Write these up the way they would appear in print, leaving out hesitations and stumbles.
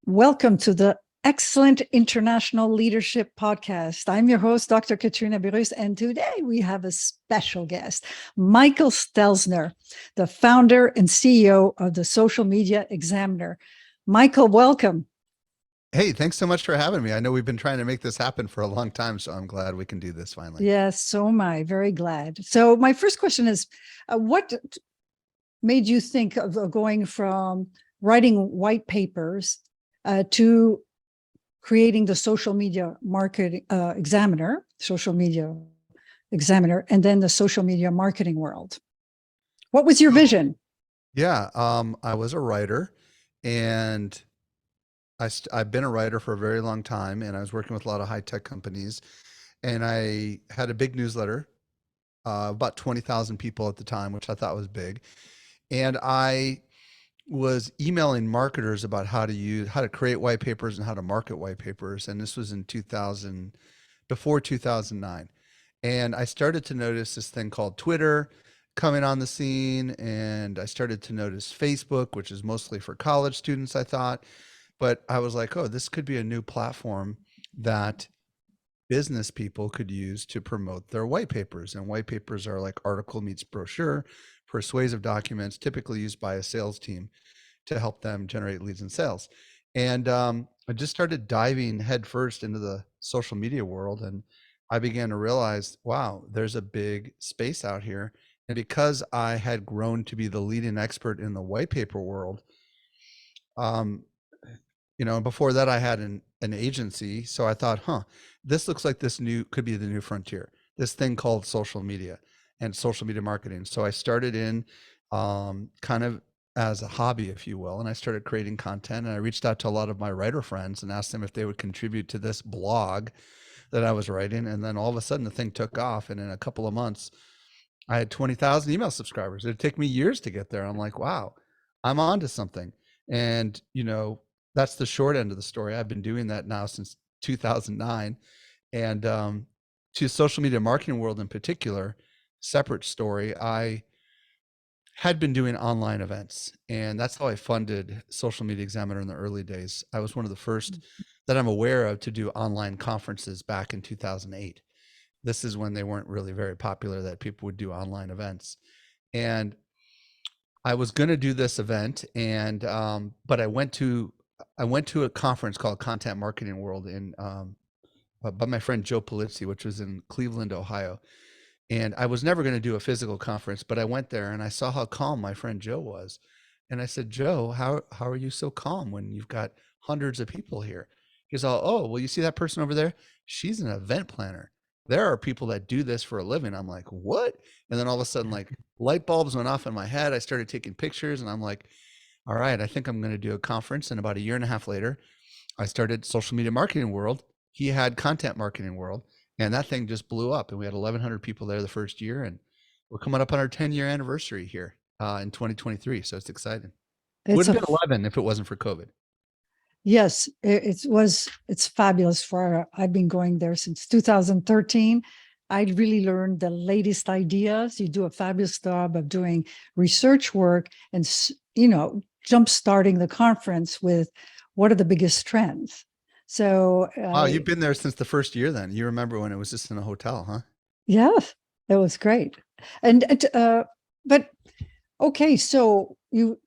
Welcome to the Excellent International Leadership Podcast. I'm your host, Dr. Katrina Berus, and today we have a special guest, Michael Stelzner, the founder and CEO of the Social Media Examiner. Michael, welcome. Hey, thanks so much for having me. I know we've been trying to make this happen for a long time, so I'm glad we can do this finally. Yes, so am I. Very glad. So my first question is, what made you think of going from writing white papers to creating the social media social media examiner, and then the social media marketing world? What was your vision? Yeah, I was a writer, and I've been a writer for a very long time, and I was working with a lot of high tech companies, and I had a big newsletter, about 20,000 people at the time, which I thought was big, and I was emailing marketers about how to create white papers and how to market white papers, and this was in 2000, before 2009. And I started to notice this thing called Twitter coming on the scene. And I started to notice Facebook, which is mostly for college students, I thought. But I was like, oh, this could be a new platform that business people could use to promote their white papers. And white papers are like article meets brochure, persuasive documents, typically used by a sales team to help them generate leads and sales. And I just started diving headfirst into the social media world, and I began to realize, wow, there's a big space out here. And because I had grown to be the leading expert in the white paper world, um, before that I had an agency. So I thought, this looks like this new could be the new frontier, this thing called social media and social media marketing. So I started in kind of as a hobby, if you will. And I started creating content, and I reached out to a lot of my writer friends and asked them if they would contribute to this blog that I was writing. And then all of a sudden the thing took off. And in a couple of months, I had 20,000 email subscribers. It'd take me years to get there. I'm like, wow, I'm on to something. And, that's the short end of the story. I've been doing that now since 2009. And to social media marketing world in particular, separate story, I had been doing online events, and that's how I funded Social Media Examiner in the early days. I was one of the first that I'm aware of to do online conferences back in 2008. This is when they weren't really very popular, that people would do online events. And I was going to do this event, and but I went to a conference called Content Marketing World by my friend Joe Polizzi, which was in Cleveland, Ohio. And I was never going to do a physical conference, but I went there and I saw how calm my friend Joe was. And I said, Joe, how are you so calm when you've got hundreds of people here? He's all, oh, well, you see that person over there? She's an event planner. There are people that do this for a living. I'm like, what? And then all of a sudden, like, light bulbs went off in my head. I started taking pictures, and I'm like, all right, I think I'm going to do a conference. And about a year and a half later, I started Social Media Marketing World. He had Content Marketing World, and that thing just blew up. And we had 1,100 people there the first year, and we're coming up on our 10-year anniversary here in 2023. So it's exciting. Would It's have a been 11 if it wasn't for COVID. Yes, it's fabulous. I've been going there since 2013. I really learned the latest ideas. You do a fabulous job of doing research work and jump starting the conference with what are the biggest trends. So Oh, you've been there since the first year then. You remember when it was just in a hotel, huh? yes, it was great. And but okay, so you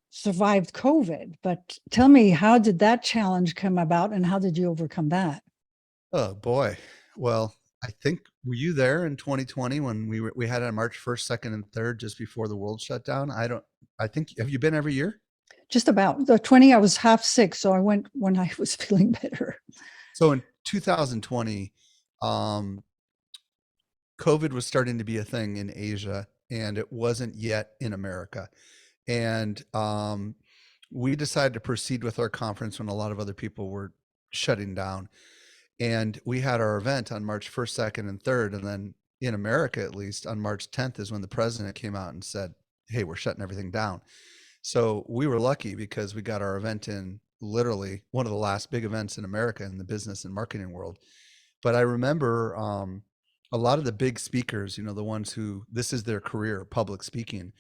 survived COVID, but tell me, how did that challenge come about and how did you overcome that? Oh boy. Well, I think, were you there in 2020 when we had it on March 1st, 2nd, and 3rd, just before the world shut down? I think, have you been every year? Just about the 20, I was half sick, so I went when I was feeling better. So in 2020, um, COVID was starting to be a thing in Asia, and it wasn't yet in America. And we decided to proceed with our conference when a lot of other people were shutting down. And we had our event on March 1st, 2nd, and 3rd. And then in America, at least on March 10th is when the president came out and said, hey, we're shutting everything down. So we were lucky because we got our event in literally one of the last big events in America in the business and marketing world. But I remember a lot of the big speakers, the ones who this is their career, public speaking,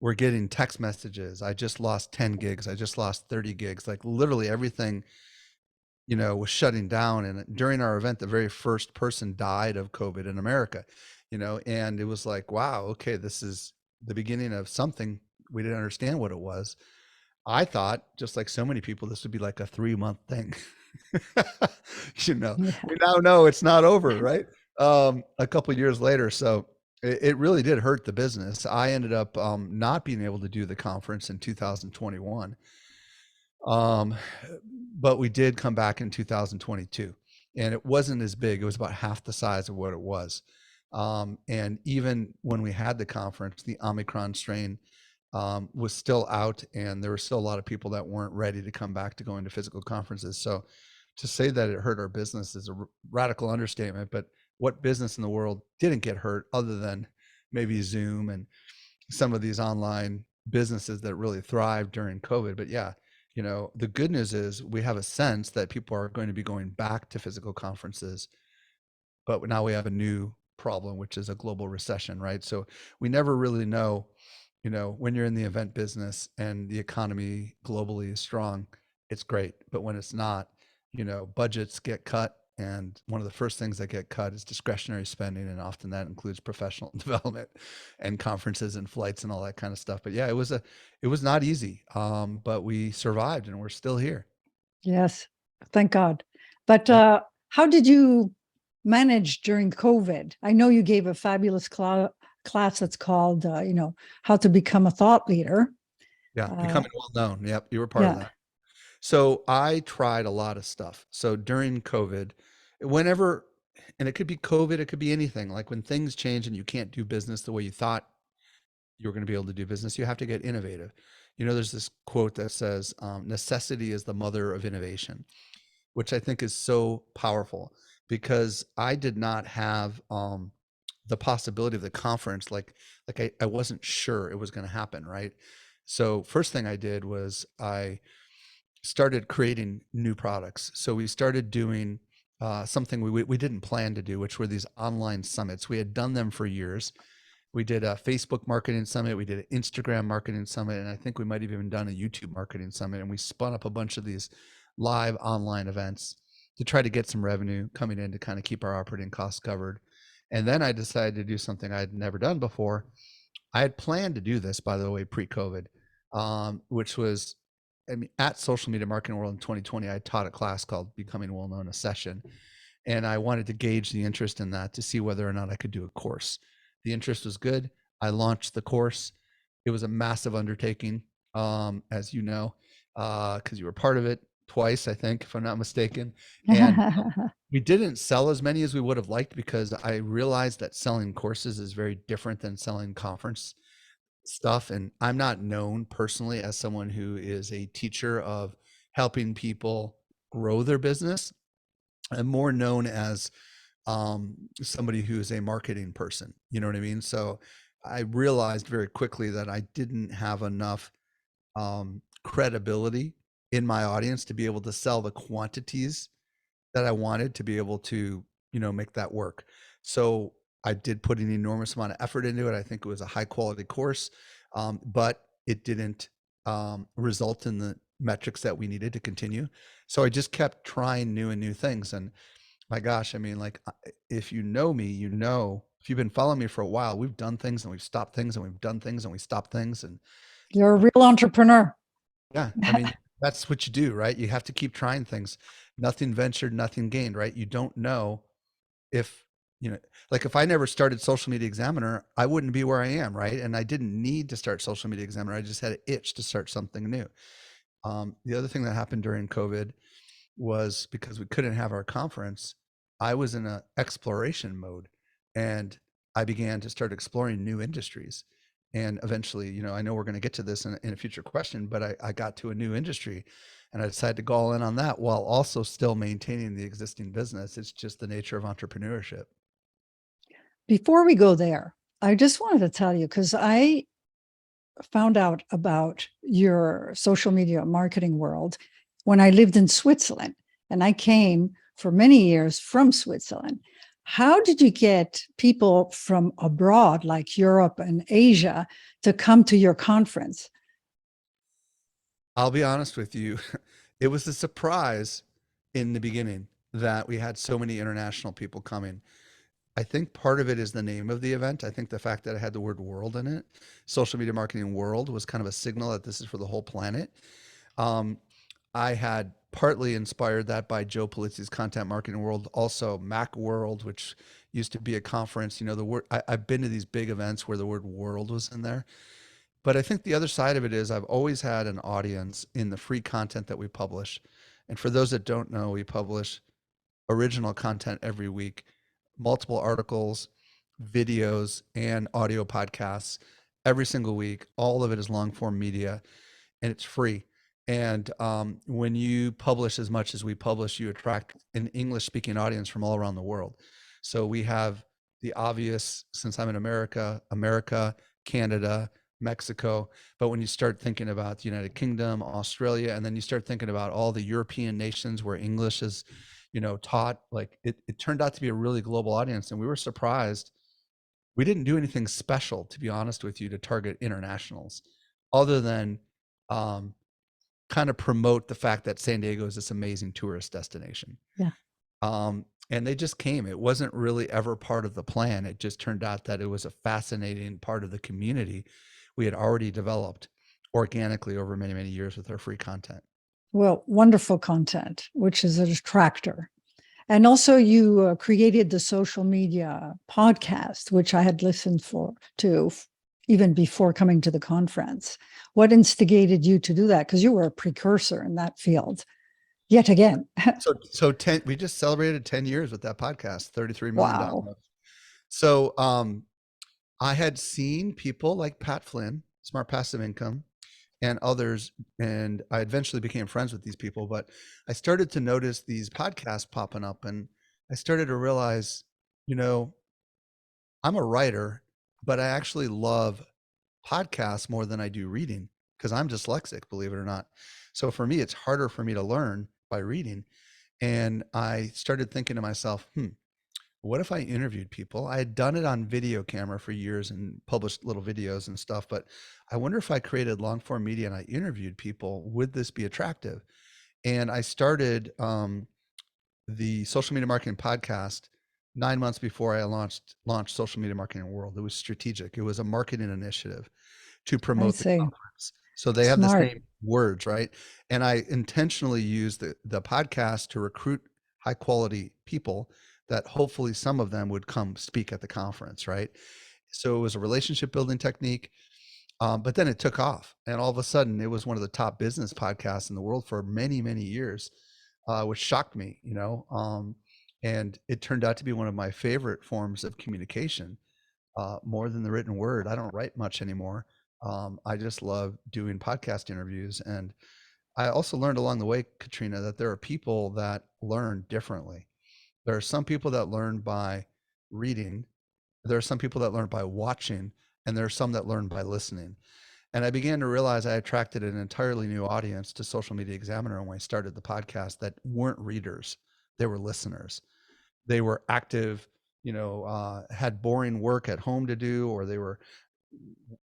were getting text messages. I just lost 10 gigs. I just lost 30 gigs. Like literally everything, was shutting down. And during our event, the very first person died of COVID in America, and it was like, wow, okay, this is the beginning of something. We didn't understand what it was. I thought, just like so many people, this would be like a 3-month thing. Yeah. We now know it's not over, right? A couple of years later. So it really did hurt the business. I ended up not being able to do the conference in 2021. Um, but we did come back in 2022, and it wasn't as big. It was about half the size of what it was. And even when we had the conference, the Omicron strain was still out, and there were still a lot of people that weren't ready to come back to going to physical conferences. So to say that it hurt our business is a radical understatement. But what business in the world didn't get hurt other than maybe Zoom and some of these online businesses that really thrived during COVID? But yeah, the good news is we have a sense that people are going to be going back to physical conferences, but now we have a new problem, which is a global recession, right? So we never really know, when you're in the event business and the economy globally is strong, it's great. But when it's not, budgets get cut. And one of the first things that get cut is discretionary spending. And often that includes professional development and conferences and flights and all that kind of stuff. But yeah, it was not easy. But we survived and we're still here. Yes, thank God. But Yeah. how did you manage during COVID? I know you gave a fabulous class that's called, how to become a thought leader. Yeah. Uh, Becoming well known. Yep. You were part of yeah, that. So I tried a lot of stuff. So during COVID, whenever, and it could be COVID, it could be anything. Like when things change and you can't do business the way you thought you were going to be able to do business, you have to get innovative. There's this quote that says, necessity is the mother of innovation, which I think is so powerful because I did not have the possibility of the conference. I wasn't sure it was going to happen. Right. So first thing I did was I started creating new products. So we started doing something we didn't plan to do, which were these online summits. We had done them for years. We did a Facebook marketing summit. We did an Instagram marketing summit. And I think we might have even done a YouTube marketing summit. And we spun up a bunch of these live online events to try to get some revenue coming in to kind of keep our operating costs covered. And then I decided to do something I'd never done before. I had planned to do this, by the way, pre-COVID, which was, I mean, at Social Media Marketing World in 2020, I taught a class called Becoming Well Known, a session. And I wanted to gauge the interest in that to see whether or not I could do a course. The interest was good. I launched the course. It was a massive undertaking, as you know, because you were part of it twice, I think, if I'm not mistaken. And we didn't sell as many as we would have liked because I realized that selling courses is very different than selling conference stuff. And I'm not known personally as someone who is a teacher of helping people grow their business. I'm more known as somebody who is a marketing person. You know what I mean? So I realized very quickly that I didn't have enough credibility in my audience to be able to sell the quantities that I wanted to be able to, make that work. So I did put an enormous amount of effort into it. I think it was a high quality course, but it didn't result in the metrics that we needed to continue. So I just kept trying new and new things. And my gosh, I mean, like, if you know me, if you've been following me for a while, we've done things and we've stopped things and we've done things and we stopped things. And you're a real entrepreneur. yeah, I mean, that's what you do, right? You have to keep trying things. Nothing ventured, nothing gained, right? You don't know if, you know, like if I never started Social Media Examiner, I wouldn't be where I am, right? And I didn't need to start Social Media Examiner. I just had an itch to start something new. The other thing that happened during COVID was because we couldn't have our conference, I was in a exploration mode and I began to start exploring new industries. And eventually, I know we're going to get to this in a future question, but I got to a new industry and I decided to go all in on that while also still maintaining the existing business. It's just the nature of entrepreneurship. Before we go there, I just wanted to tell you, because I found out about your social media marketing world when I lived in Switzerland, and I came for many years from Switzerland. How did you get people from abroad, like Europe and Asia, to come to your conference? I'll be honest with you. It was a surprise in the beginning that we had so many international people coming. I think part of it is the name of the event. I think the fact that it had the word world in it, social media marketing world, was kind of a signal that this is for the whole planet. Um, I had partly inspired that by Joe Pulizzi's content marketing world, also Mac World, which used to be a conference. You know, the word I've been to these big events where the word world was in there. But I think the other side of it is I've always had an audience in the free content that we publish. And for those that don't know, we publish original content every week, multiple articles, videos, and audio podcasts every single week. All of it is long form media and it's free. And when you publish as much as we publish, you attract an English speaking audience from all around the world. So we have the obvious, since I'm in America, Canada, Mexico. But when you start thinking about the United Kingdom, Australia, and then you start thinking about all the European nations where English is, taught, like it turned out to be a really global audience. And we were surprised. We didn't do anything special, to be honest with you, to target internationals other than um, kind of promote the fact that San Diego is this amazing tourist destination. Yeah. And they just came. It wasn't really ever part of the plan. It just turned out that it was a fascinating part of the community we had already developed organically over many, many years with our free content. Well, wonderful content, which is a detractor. And also, you created the social media podcast, which I had listened to even before coming to the conference. What instigated you to do that? Because you were a precursor in that field, yet again. So we just celebrated 10 years with that podcast, 33 million Wow. downloads. So I had seen people like Pat Flynn, Smart Passive Income, and others, and I eventually became friends with these people. But I started to notice these podcasts popping up, and I started to realize, you know, I'm a writer, but I actually love podcasts more than I do reading because I'm dyslexic, believe it or not. So for me, it's harder for me to learn by reading. And I started thinking to myself, what if I interviewed people? I had done it on video camera for years and published little videos and stuff, but I wonder if I created long form media and I interviewed people, would this be attractive? And I started the social media marketing podcast 9 months before I launched social media marketing world. It was strategic. It was a marketing initiative to I promote the see. conference. So they have the Smart. same words, right? And I intentionally used the podcast to recruit high quality people that hopefully some of them would come speak at the conference, right? So it was a relationship building technique. But then it took off, and all of a sudden, it was one of the top business podcasts in the world for many, many years, which shocked me, and it turned out to be one of my favorite forms of communication, more than the written word. I don't write much anymore. I just love doing podcast interviews. And I also learned along the way, Katrina, that there are people that learn differently. There are some people that learn by reading, there are some people that learn by watching, and there are some that learn by listening. And I began to realize I attracted an entirely new audience to Social Media Examiner when I started the podcast that weren't readers, they were listeners. They were active, had boring work at home to do, or they were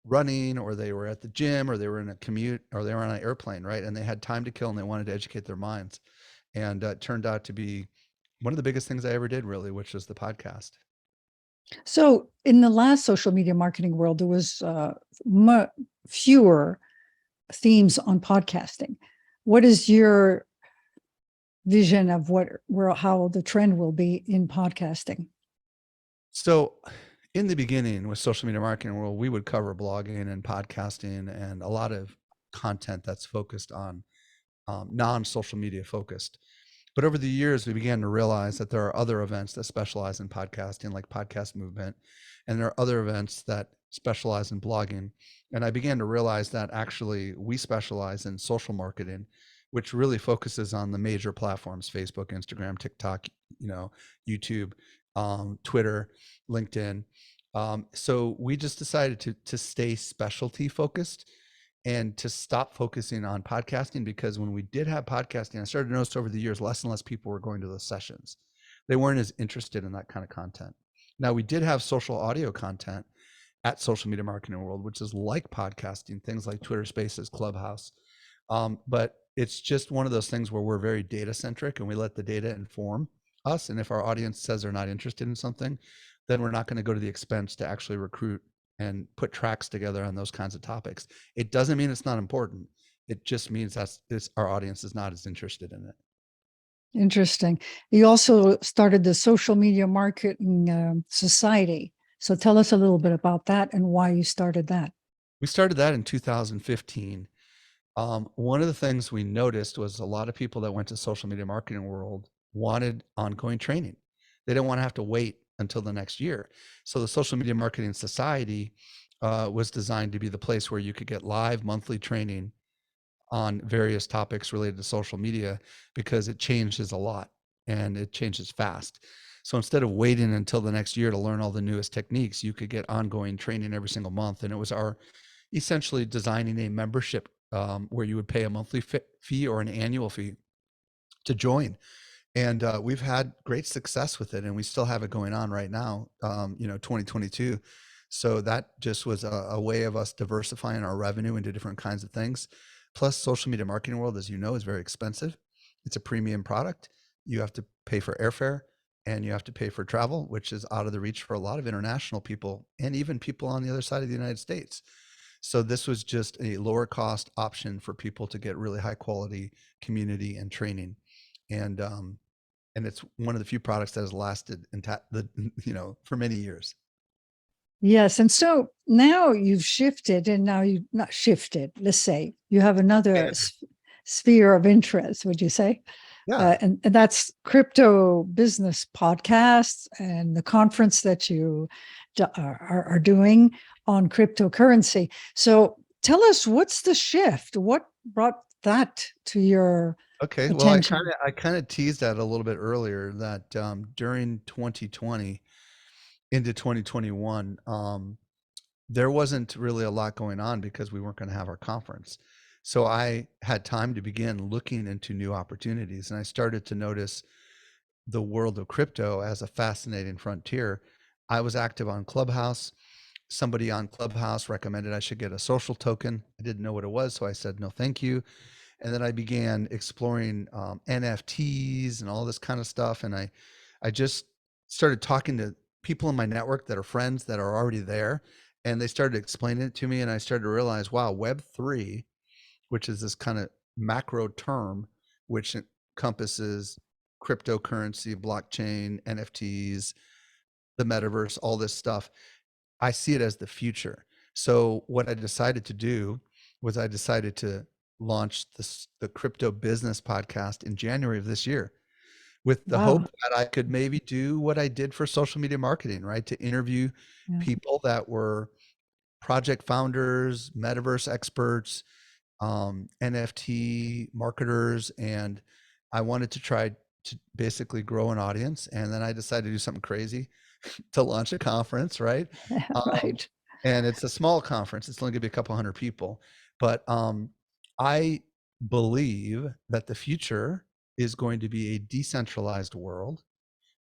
running, or they were at the gym, or they were in a commute, or they were on an airplane, right? And they had time to kill and they wanted to educate their minds. And it turned out to be one of the biggest things I ever did, really, which was the podcast. So, in the last social media marketing world, there was fewer themes on podcasting. What is your vision of how the trend will be in podcasting? So, in the beginning with social media marketing world, we would cover blogging and podcasting and a lot of content that's focused on non-social media focused. But over the years, we began to realize that there are other events that specialize in podcasting, like Podcast Movement, and there are other events that specialize in blogging. And I began to realize that actually we specialize in social marketing, which really focuses on the major platforms: Facebook, Instagram, TikTok, YouTube, Twitter, LinkedIn. So we just decided to stay specialty focused and to stop focusing on podcasting, because when we did have podcasting, I started to notice over the years less and less people were going to those sessions. They weren't as interested in that kind of content. Now, we did have social audio content at Social Media Marketing World, which is like podcasting, things like Twitter Spaces, Clubhouse. But it's just one of those things where we're very data centric and we let the data inform us. And if our audience says they're not interested in something, then we're not going to go to the expense to actually recruit and put tracks together on those kinds of topics. It doesn't mean it's not important. It just means our audience is not as interested in it. Interesting. You also started the Social Media Marketing Society. So tell us a little bit about that and why you started that. We started that in 2015. One of the things we noticed was a lot of people that went to Social Media Marketing World wanted ongoing training. They didn't want to have to wait until the next year. So the Social Media Marketing Society was designed to be the place where you could get live monthly training on various topics related to social media, because it changes a lot and it changes fast. So instead of waiting until the next year to learn all the newest techniques, you could get ongoing training every single month. And it was our essentially designing a membership where you would pay a monthly fee or an annual fee to join. And we've had great success with it, and we still have it going on right now, 2022. So that just was a way of us diversifying our revenue into different kinds of things. Plus, Social Media Marketing World, as you know, is very expensive. It's a premium product. You have to pay for airfare and you have to pay for travel, which is out of the reach for a lot of international people and even people on the other side of the United States. So this was just a lower cost option for people to get really high quality community and training. And it's one of the few products that has lasted for many years. Yes. And so now you've shifted, and now you've not shifted, let's say you have another sphere of interest, would you say? Yeah. And that's crypto business podcasts and the conference that you are doing on cryptocurrency. So tell us, what's the shift? What brought that to your Okay. Well, attention? I kind of teased that a little bit earlier that during 2020 into 2021, there wasn't really a lot going on because we weren't going to have our conference. So I had time to begin looking into new opportunities, and I started to notice the world of crypto as a fascinating frontier. I was active on Clubhouse. Somebody on Clubhouse recommended I should get a social token. I didn't know what it was, so I said no thank you. And then I began exploring NFTs and all this kind of stuff. And I just started talking to people in my network that are friends that are already there. And they started explaining it to me. And I started to realize, wow, Web3, which is this kind of macro term, which encompasses cryptocurrency, blockchain, NFTs, the metaverse, all this stuff. I see it as the future. So what I decided to do was I decided to launch the Crypto Business Podcast in January of this year, with the hope Wow. that I could maybe do what I did for social media marketing, right? To interview Yeah. people that were project founders, metaverse experts, NFT marketers, and I wanted to try to basically grow an audience. And then I decided to do something crazy to launch a conference, right? Um, Right. and it's a small conference. It's only going to be a couple hundred people, but I believe that the future is going to be a decentralized world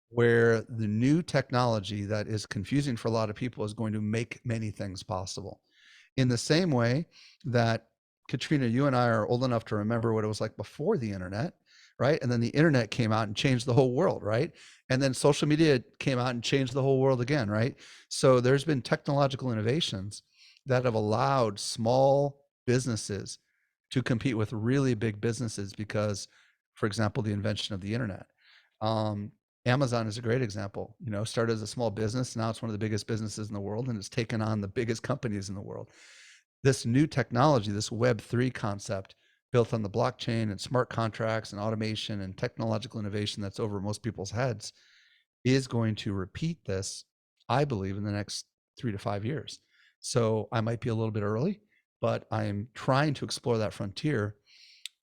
where the new technology that is confusing for a lot of people is going to make many things possible. In the same way that, Katrina, you and I are old enough to remember what it was like before the internet, right? And then the internet came out and changed the whole world, right? And then social media came out and changed the whole world again, right? So there's been technological innovations that have allowed small businesses to compete with really big businesses because, for example, the invention of the internet. Um, Amazon is a great example. Started as a small business. Now it's one of the biggest businesses in the world, and it's taken on the biggest companies in the world. This new technology, this Web3 concept built on the blockchain and smart contracts and automation and technological innovation that's over most people's heads, is going to repeat this, I believe, in the next 3 to 5 years. So I might be a little bit early, but I'm trying to explore that frontier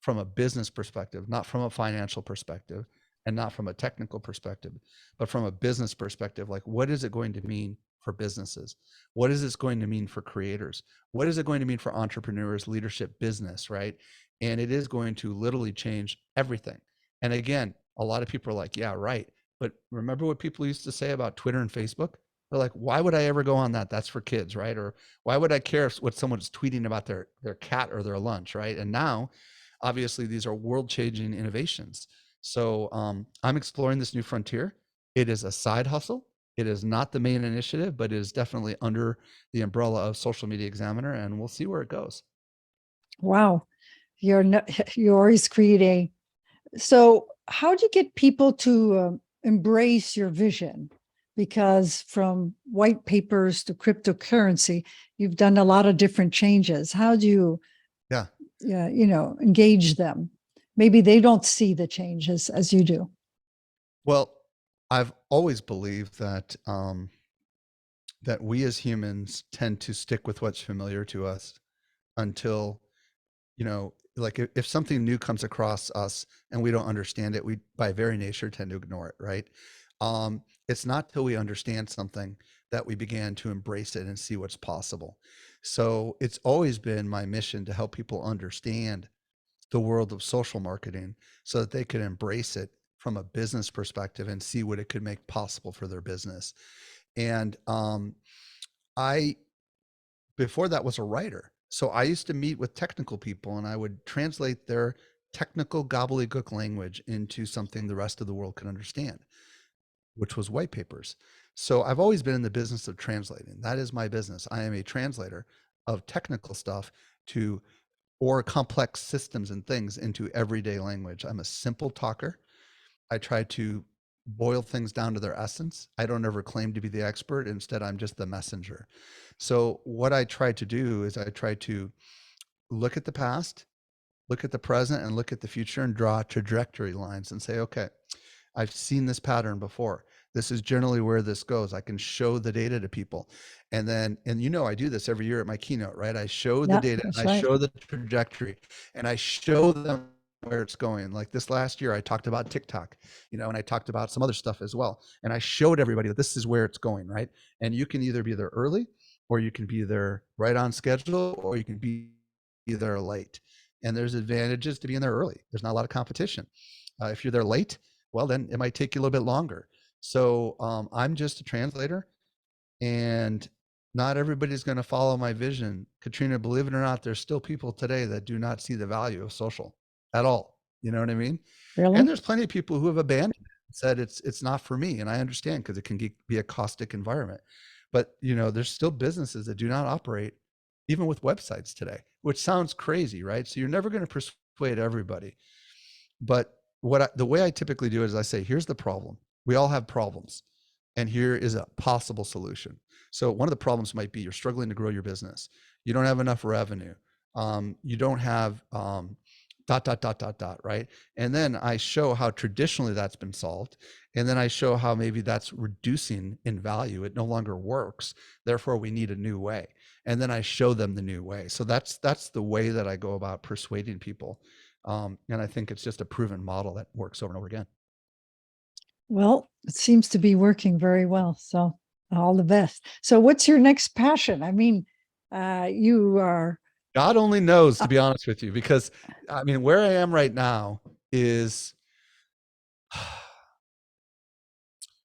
from a business perspective, not from a financial perspective, and not from a technical perspective, but from a business perspective. Like, what is it going to mean for businesses? What is this going to mean for creators? What is it going to mean for entrepreneurs, leadership, business, right? And it is going to literally change everything. And again, a lot of people are like, yeah, right. But remember what people used to say about Twitter and Facebook? They're like, why would I ever go on that? That's for kids, right? Or why would I care what someone's tweeting about their cat or their lunch, right? And now, obviously, these are world-changing innovations. So I'm exploring this new frontier. It is a side hustle. It is not the main initiative, but it is definitely under the umbrella of Social Media Examiner, and we'll see where it goes. Wow. You're no, you always creating. So how do you get people to embrace your vision? Because from white papers to cryptocurrency, you've done a lot of different changes. How do you, Yeah. engage them? Maybe they don't see the changes as you do. Well, I've always believed that that we as humans tend to stick with what's familiar to us until, like if something new comes across us and we don't understand it, we by very nature tend to ignore it, right? It's not till we understand something that we began to embrace it and see what's possible. So it's always been my mission to help people understand the world of social marketing so that they could embrace it from a business perspective and see what it could make possible for their business. And I, before that, was a writer. So I used to meet with technical people and I would translate their technical gobbledygook language into something the rest of the world could understand, which was white papers. So I've always been in the business of translating. That is my business. I am a translator of technical stuff to or complex systems and things into everyday language. I'm a simple talker. I try to boil things down to their essence. I don't ever claim to be the expert. Instead, I'm just the messenger. So what I try to do is I try to look at the past, look at the present, and look at the future and draw trajectory lines and say, okay, I've seen this pattern before. This is generally where this goes. I can show the data to people. And then, I do this every year at my keynote, right? I show the Yeah, data and that's I right. show the trajectory and I show them where it's going. Like this last year, I talked about TikTok, and I talked about some other stuff as well. And I showed everybody that this is where it's going, right? And you can either be there early or you can be there right on schedule or you can be there late. And there's advantages to being there early. There's not a lot of competition. If you're there late, well, then it might take you a little bit longer. So I'm just a translator, and not everybody's going to follow my vision. Katrina, believe it or not, there's still people today that do not see the value of social at all. You know what I mean? And Really? there's plenty of people who have abandoned it, said it's not for me, and I understand because it can be a caustic environment. But there's still businesses that do not operate even with websites today, which sounds crazy, right? So you're never going to persuade everybody. But the way I typically do it is I say, here's the problem. We all have problems, and here is a possible solution. So one of the problems might be you're struggling to grow your business. You don't have enough revenue. You don't have dot dot dot dot dot, right? And then I show how traditionally that's been solved, and then I show how maybe that's reducing in value. It no longer works. Therefore, we need a new way. And then I show them the new way. So that's the way that I go about persuading people. And I think it's just a proven model that works over and over again. Well, it seems to be working very well. So all the best. So what's your next passion? I mean, you are, God only knows, uh, to be honest with you, because I mean, where I am right now is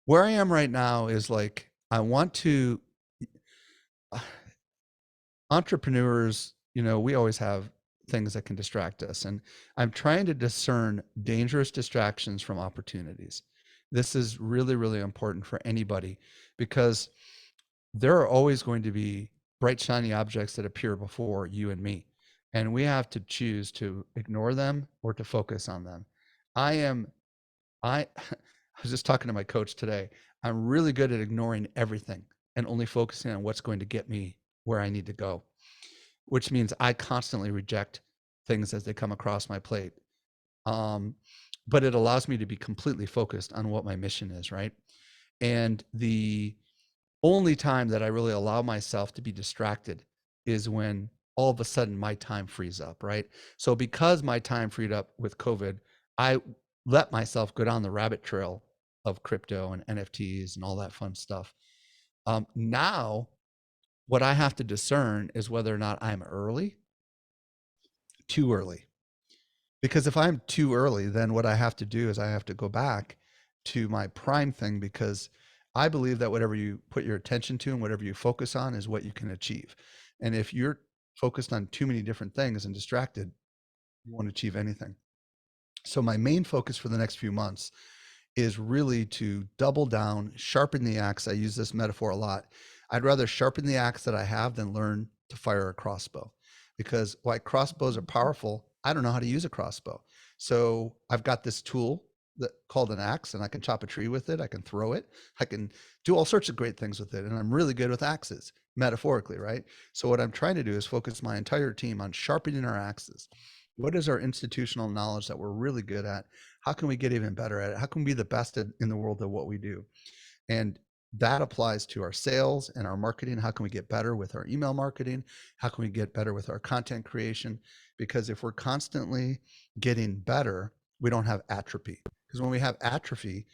where I am right now is like, I want to, entrepreneurs, we always have things that can distract us. And I'm trying to discern dangerous distractions from opportunities. This is really, really important for anybody because there are always going to be bright, shiny objects that appear before you and me. And we have to choose to ignore them or to focus on them. I am, I, I was just talking to my coach today. I'm really good at ignoring everything and only focusing on what's going to get me where I need to go, which means I constantly reject things as they come across my plate. Um, but it allows me to be completely focused on what my mission is, right? And the only time that I really allow myself to be distracted is when all of a sudden my time frees up, right? So because my time freed up with COVID, I let myself go down the rabbit trail of crypto and NFTs and all that fun stuff. Now, what I have to discern is whether or not I'm too early. Because if I'm too early, then what I have to do is I have to go back to my prime thing, because I believe that whatever you put your attention to and whatever you focus on is what you can achieve. And if you're focused on too many different things and distracted, you won't achieve anything. So my main focus for the next few months is really to double down, sharpen the axe. I use this metaphor a lot. I'd rather sharpen the axe that I have than learn to fire a crossbow, because while crossbows are powerful, I don't know how to use a crossbow. So I've got this tool that called an axe, and I can chop a tree with it. I can throw it. I can do all sorts of great things with it. And I'm really good with axes, metaphorically, right? So what I'm trying to do is focus my entire team on sharpening our axes. What is our institutional knowledge that we're really good at? How can we get even better at it? How can we be the best in the world at what we do? And that applies to our sales and our marketing. How can we get better with our email marketing? How can we get better with our content creation? Because if we're constantly getting better, we don't have atrophy. Because when we have atrophy,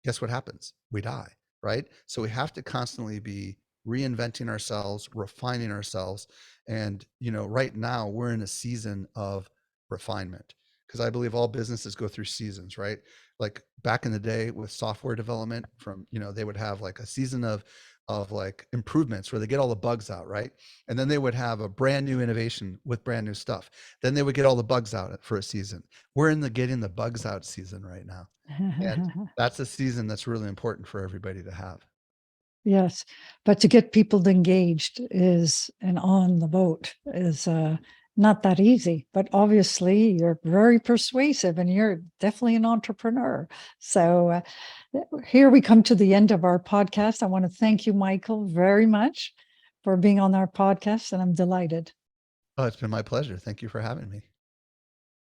guess what happens? We die, right? So we have to constantly be reinventing ourselves, refining ourselves. And, right now we're in a season of refinement, because I believe all businesses go through seasons, right? Like back in the day with software development, they would have like a season of like improvements where they get all the bugs out, right? And then they would have a brand new innovation with brand new stuff. Then they would get all the bugs out for a season. We're in the getting the bugs out season right now. And that's a season that's really important for everybody to have. Yes, but to get people engaged is and on the boat is not that easy. But obviously, you're very persuasive, and you're definitely an entrepreneur. So here we come to the end of our podcast. I want to thank you, Michael, very much for being on our podcast, and I'm delighted. Oh, it's been my pleasure. Thank you for having me.